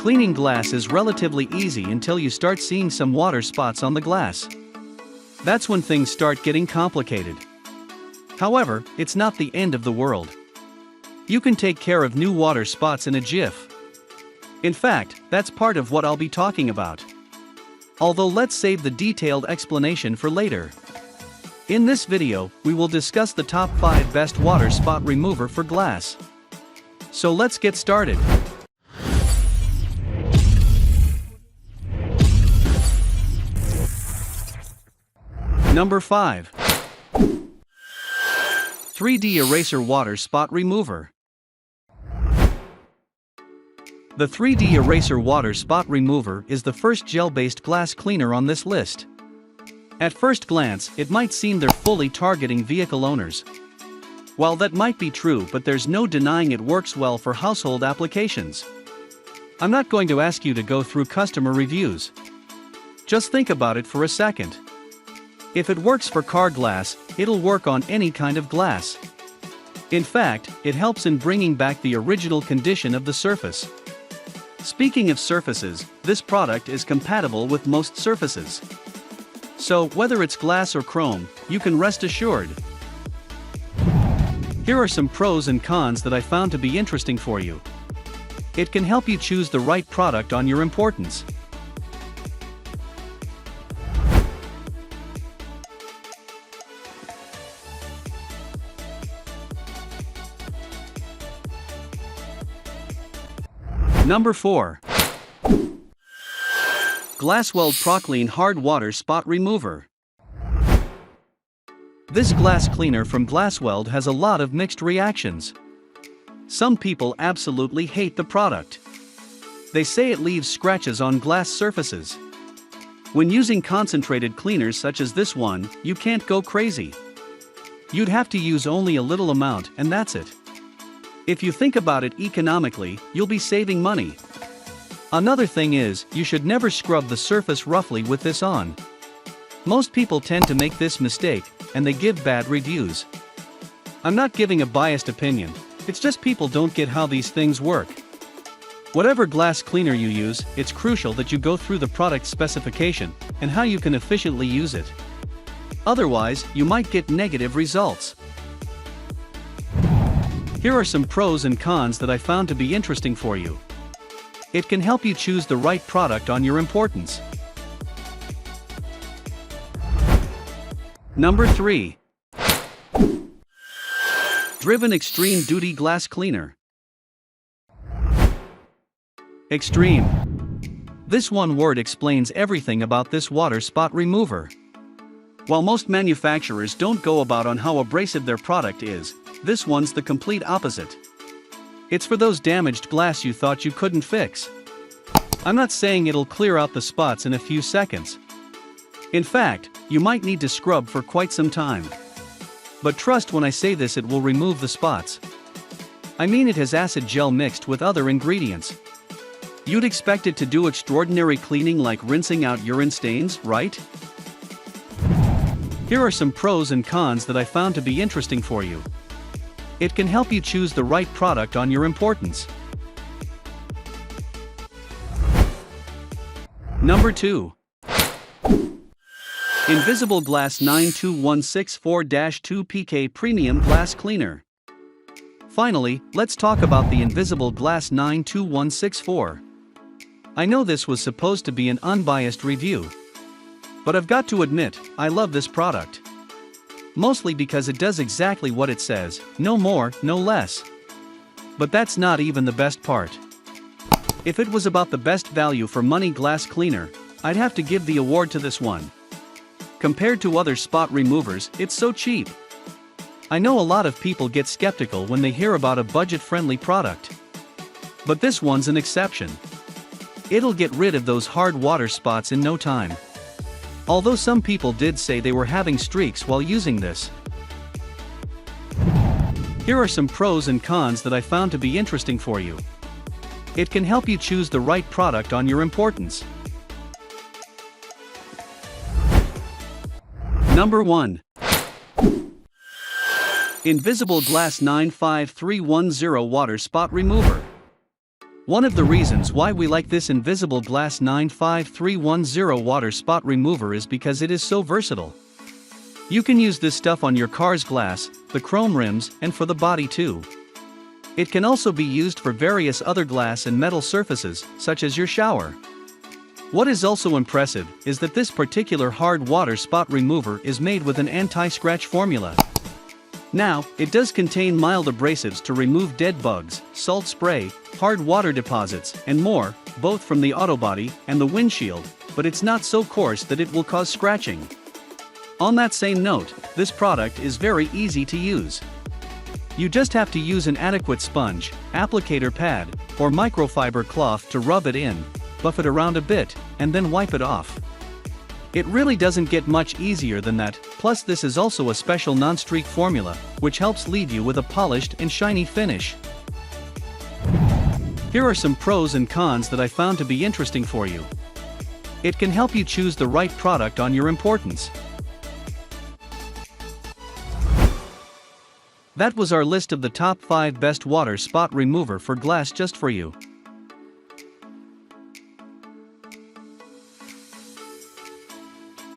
Cleaning glass is relatively easy until you start seeing some water spots on the glass. That's when things start getting complicated. However, it's not the end of the world. You can take care of new water spots in a jiff. In fact, that's part of what I'll be talking about. Although let's save the detailed explanation for later. In this video, we will discuss the top 5 best water spot remover for glass. So let's get started. Number 5. 3D Eraser Water Spot Remover. The 3D Eraser Water Spot Remover is the first gel-based glass cleaner on this list. At first glance, it might seem they're fully targeting vehicle owners. While that might be true, but there's no denying it works well for household applications. I'm not going to ask you to go through customer reviews. Just think about it for a second. If it works for car glass, it'll work on any kind of glass. In fact, it helps in bringing back the original condition of the surface. Speaking of surfaces, this product is compatible with most surfaces. So, whether it's glass or chrome, you can rest assured. Here are some pros and cons that I found to be interesting for you. It can help you choose the right product on your importance. Number 4. Glasweld ProClean Hard Water Spot Remover. This glass cleaner from Glasweld has a lot of mixed reactions. Some people absolutely hate the product. They say it leaves scratches on glass surfaces. When using concentrated cleaners such as this one, you can't go crazy. You'd have to use only a little amount, and that's it. If you think about it economically, you'll be saving money. Another thing is, you should never scrub the surface roughly with this on. Most people tend to make this mistake, and they give bad reviews. I'm not giving a biased opinion, it's just people don't get how these things work. Whatever glass cleaner you use, it's crucial that you go through the product specification and how you can efficiently use it. Otherwise, you might get negative results. Here are some pros and cons that I found to be interesting for you. It can help you choose the right product on your importance. Number 3. Driven Extreme Duty Glass Cleaner. Extreme. This one word explains everything about this water spot remover. While most manufacturers don't go about on how abrasive their product is, this one's the complete opposite. It's for those damaged glass you thought you couldn't fix. I'm not saying it'll clear out the spots in a few seconds. In fact, you might need to scrub for quite some time. But trust when I say this, it will remove the spots. I mean, it has acid gel mixed with other ingredients. You'd expect it to do extraordinary cleaning like rinsing out urine stains, right? Here are some pros and cons that I found to be interesting for you. It can help you choose the right product on your importance. Number 2. Invisible Glass 92164-2 PK Premium Glass Cleaner. Finally, let's talk about the Invisible Glass 92164. I know this was supposed to be an unbiased review. But I've got to admit, I love this product. Mostly because it does exactly what it says, no more, no less. But that's not even the best part. If it was about the best value for money glass cleaner, I'd have to give the award to this one. Compared to other spot removers, it's so cheap. I know a lot of people get skeptical when they hear about a budget-friendly product. But this one's an exception. It'll get rid of those hard water spots in no time. Although some people did say they were having streaks while using this. Here are some pros and cons that I found to be interesting for you. It can help you choose the right product on your importance. Number 1. Invisible Glass 95310 Water Spot Remover. One of the reasons why we like this Invisible Glass 95310 water spot remover is because it is so versatile. You can use this stuff on your car's glass, the chrome rims, and for the body too. It can also be used for various other glass and metal surfaces, such as your shower. What is also impressive is that this particular hard water spot remover is made with an anti-scratch formula. Now, it does contain mild abrasives to remove dead bugs, salt spray, hard water deposits, and more, both from the autobody and the windshield, but it's not so coarse that it will cause scratching. On that same note, this product is very easy to use. You just have to use an adequate sponge, applicator pad, or microfiber cloth to rub it in, buff it around a bit, and then wipe it off. It really doesn't get much easier than that, plus this is also a special non-streak formula, which helps leave you with a polished and shiny finish. Here are some pros and cons that I found to be interesting for you. It can help you choose the right product on your importance. That was our list of the top 5 best water spot remover for glass just for you.